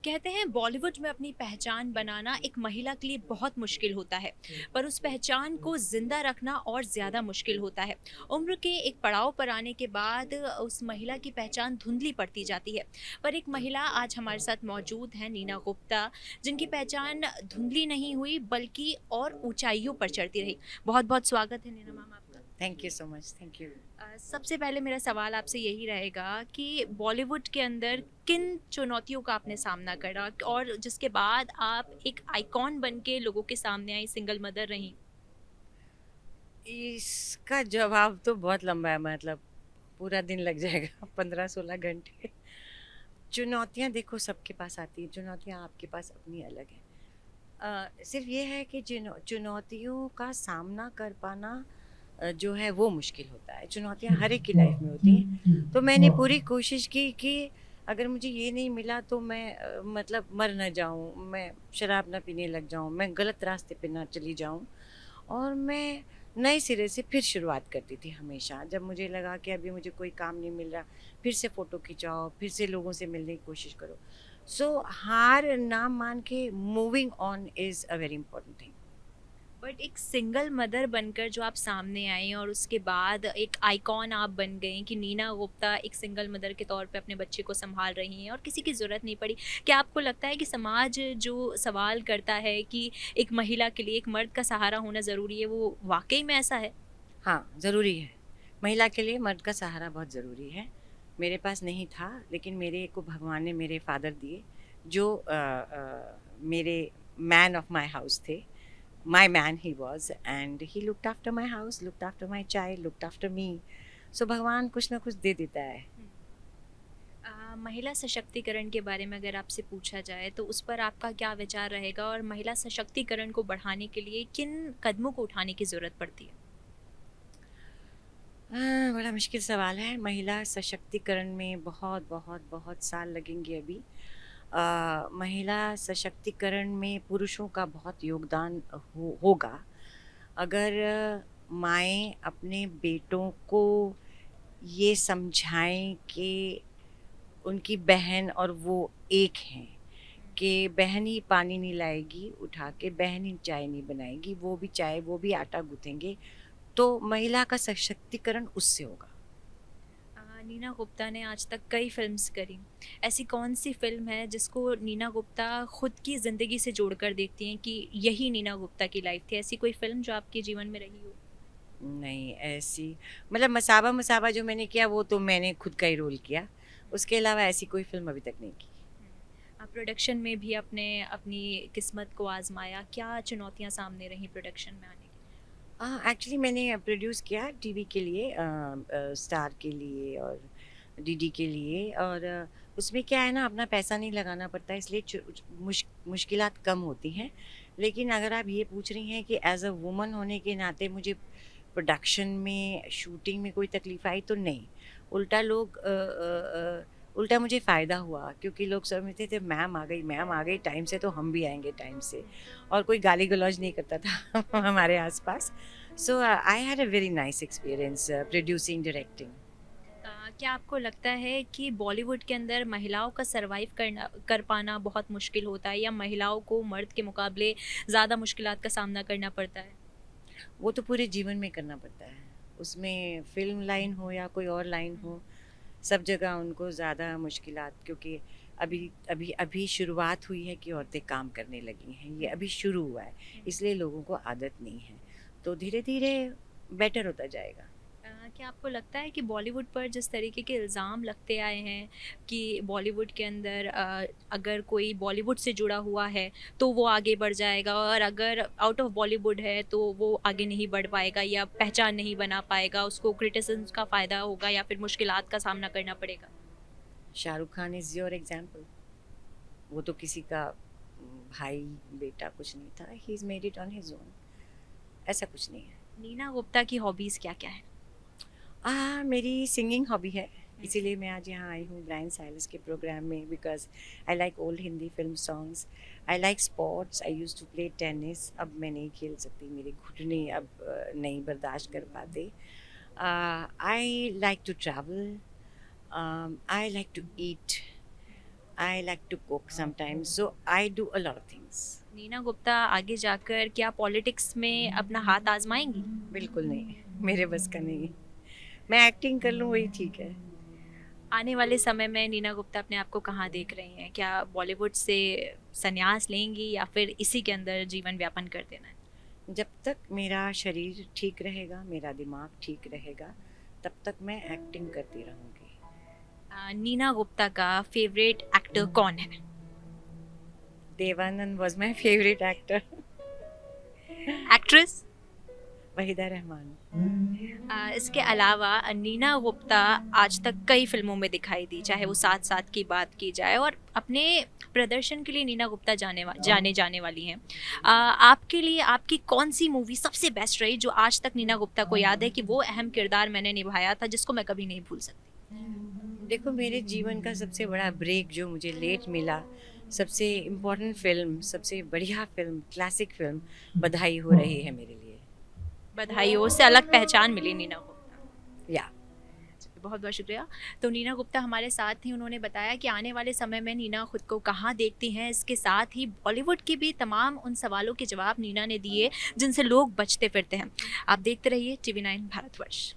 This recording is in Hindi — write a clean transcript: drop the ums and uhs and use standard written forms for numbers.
कहते हैं बॉलीवुड में अपनी पहचान बनाना एक महिला के लिए बहुत मुश्किल होता है। पर उस पहचान को जिंदा रखना और ज़्यादा मुश्किल होता है। उम्र के एक पड़ाव पर आने के बाद उस महिला की पहचान धुंधली पड़ती जाती है। पर एक महिला आज हमारे साथ मौजूद है, नीना गुप्ता, जिनकी पहचान धुंधली नहीं हुई बल्कि और ऊंचाइयों पर चढ़ती रही। बहुत बहुत स्वागत है नीना मैम आपका। Thank you so much, thank you. सबसे पहले मेरा सवाल आपसे यही रहेगा कि बॉलीवुड के अंदर किन चुनौतियों का आपने सामना करा और जिसके बाद आप एक आइकॉन बन के लोगों के सामने आई, सिंगल मदर रहीं? इसका जवाब तो बहुत लंबा है, मतलब पूरा दिन लग जाएगा 15-16 घंटे। चुनौतियाँ देखो सबके पास आती हैं, चुनौतियाँ आपके पास अपनी अलग हैं। सिर्फ ये है कि चुनौतियों का सामना कर पाना जो है वो मुश्किल होता है। चुनौतियाँ हर एक की लाइफ में होती हैं। तो मैंने पूरी कोशिश की कि अगर मुझे ये नहीं मिला तो मैं मतलब मर ना जाऊँ, मैं शराब ना पीने लग जाऊँ, मैं गलत रास्ते पे ना चली जाऊँ। और मैं नए सिरे से फिर शुरुआत करती थी हमेशा। जब मुझे लगा कि अभी मुझे कोई काम नहीं मिल रहा, फिर से फ़ोटो खिंचाओ, फिर से लोगों से मिलने की कोशिश करो। सो हार ना मान के moving on is a very important thing. But एक सिंगल मदर बनकर जो आप सामने आई और उसके बाद एक आइकॉन आप बन गई कि नीना गुप्ता एक सिंगल मदर के तौर पे अपने बच्चे को संभाल रही हैं और किसी की ज़रूरत नहीं पड़ी। क्या आपको लगता है कि समाज जो सवाल करता है कि एक महिला के लिए एक मर्द का सहारा होना ज़रूरी है, वो वाक़ई में ऐसा है? हाँ, ज़रूरी है। महिला के लिए मर्द का सहारा बहुत ज़रूरी है। मेरे पास नहीं था, लेकिन मेरे को भगवान ने मेरे फ़ादर दिए, जो मेरे मैन ऑफ माय हाउस थे। My man he was, and he looked after my house, looked after my child, looked after me. So भगवान कुछ ना कुछ दे देता है। महिला सशक्तिकरण के बारे में अगर आपसे पूछा जाए तो उस पर आपका क्या विचार रहेगा और महिला सशक्तिकरण को बढ़ाने के लिए किन कदमों को उठाने की ज़रूरत पड़ती है? बड़ा मुश्किल सवाल है। महिला सशक्तिकरण में बहुत बहुत बहुत साल लगेंगे अभी। महिला सशक्तिकरण में पुरुषों का बहुत योगदान होगा। अगर माएँ अपने बेटों को ये समझाएँ कि उनकी बहन और वो एक हैं, कि बहन ही पानी नहीं लाएगी उठा के, बहन ही चाय नहीं बनाएगी, वो भी चाय, वो भी आटा गूँथेंगे, तो महिला का सशक्तिकरण उससे होगा। नीना गुप्ता ने आज तक कई फ़िल्म्स करी। ऐसी कौन-सी फ़िल्म है जिसको नीना गुप्ता खुद की ज़िंदगी से जोड़कर देखती हैं कि यही नीना गुप्ता की लाइफ़ थी? ऐसी कोई फ़िल्म जो आपके जीवन में रही हो? नहीं ऐसी, मतलब मसाबा मसाबा जो मैंने किया वो तो मैंने खुद का ही रोल किया। उसके अलावा ऐसी कोई फ़िल्म अभी तक नहीं की। प्रोडक्शन में भी आपने अपनी किस्मत को आज़माया। क्या चुनौतियाँ सामने रहीं प्रोडक्शन में आने के लिए? एक्चुअली मैंने प्रोड्यूस किया टीवी के लिए, स्टार के लिए और डीडी के लिए। और उसमें क्या है ना, अपना पैसा नहीं लगाना पड़ता है, इसलिए मुश्किलात कम होती हैं। लेकिन अगर आप ये पूछ रही हैं कि एज अ वुमन होने के नाते मुझे प्रोडक्शन में, शूटिंग में कोई तकलीफ आई, तो नहीं। उल्टा लोग उल्टा मुझे फ़ायदा हुआ, क्योंकि लोग समझते थे मैम आ गई टाइम से, तो हम भी आएंगे टाइम से। और कोई गाली गलौज नहीं करता था हमारे आसपास। So I had a very nice experience producing, directing. क्या आपको लगता है कि बॉलीवुड के अंदर महिलाओं का सर्वाइव करना कर पाना बहुत मुश्किल होता है या महिलाओं को मर्द के मुकाबले ज़्यादा मुश्किलात का सामना करना पड़ता है? वो तो पूरे जीवन में करना पड़ता है, उसमें फ़िल्म लाइन हो या कोई और लाइन हो, सब जगह उनको ज़्यादा मुश्किलात, क्योंकि अभी अभी अभी शुरुआत हुई है कि औरतें काम करने लगी हैं, ये अभी शुरू हुआ है, इसलिए लोगों को आदत नहीं है। तो धीरे-धीरे बेटर होता जाएगा। क्या आपको लगता है कि बॉलीवुड पर जिस तरीके के इल्ज़ाम लगते आए हैं कि बॉलीवुड के अंदर अगर कोई बॉलीवुड से जुड़ा हुआ है तो वो आगे बढ़ जाएगा और अगर आउट ऑफ बॉलीवुड है तो वो आगे नहीं बढ़ पाएगा या पहचान नहीं बना पाएगा, उसको क्रिटिसिज्म का फ़ायदा होगा या फिर मुश्किलात का सामना करना पड़ेगा? Shahrukh Khan is your example. वो तो किसी का भाई, बेटा कुछ नहीं था, he is made it on his own. ऐसा कुछ नहीं है। नीना गुप्ता की हॉबीज़ क्या-क्या हैं? मेरी सिंगिंग हॉबी है, इसीलिए मैं आज यहाँ आई हूँ ब्रायन साइलस के प्रोग्राम में, because I like old Hindi film songs. I like sports, I used to play tennis, अब मैं नहीं खेल सकती, मेरे घुटने अब नहीं बर्दाश्त कर पाते। I like to travel, I like to eat, I like to cook sometimes, so I do a lot of things. Neena Gupta आगे जाकर क्या पॉलिटिक्स में अपना हाथ आजमाएंगी? बिल्कुल नहीं, मेरे बस का नहीं। मैं एक्टिंग कर लूँ वही ठीक है। आने वाले समय में नीना गुप्ता अपने आप को कहाँ देख रही हैं? क्या बॉलीवुड से संन्यास लेंगी या फिर इसी के अंदर जीवन व्यापन कर देना है? जब तक मेरा शरीर ठीक रहेगा, मेरा दिमाग ठीक रहेगा, तब तक मैं एक्टिंग करती रहूँगी। नीना गुप्ता का फेवरेट एक्टर कौन है? Dev Anand was my favorite actor. Actress? Waheeda Rehman. इसके अलावा नीना गुप्ता आज तक कई फिल्मों में दिखाई दी, चाहे वो साथ साथ की बात की जाए, और अपने प्रदर्शन के लिए नीना गुप्ता जाने जाने वाली हैं। आपके लिए आपकी कौन सी मूवी सबसे बेस्ट रही जो आज तक नीना गुप्ता को याद है कि वो अहम किरदार मैंने निभाया था जिसको मैं कभी नहीं भूल सकती? देखो, मेरे जीवन का सबसे बड़ा ब्रेक जो मुझे लेट मिला, सबसे इम्पोर्टेंट फिल्म, सबसे बढ़िया फिल्म, क्लासिक फिल्म बधाई हो रही है मेरे लिए। बधाई हो, उससे अलग पहचान मिली नीना गुप्ता। या बहुत बहुत शुक्रिया। तो नीना गुप्ता हमारे साथ थी, उन्होंने बताया कि आने वाले समय में नीना खुद को कहाँ देखती हैं, इसके साथ ही बॉलीवुड के भी तमाम उन सवालों के जवाब नीना ने दिए जिनसे लोग बचते फिरते हैं। आप देखते रहिए TV9 भारतवर्ष।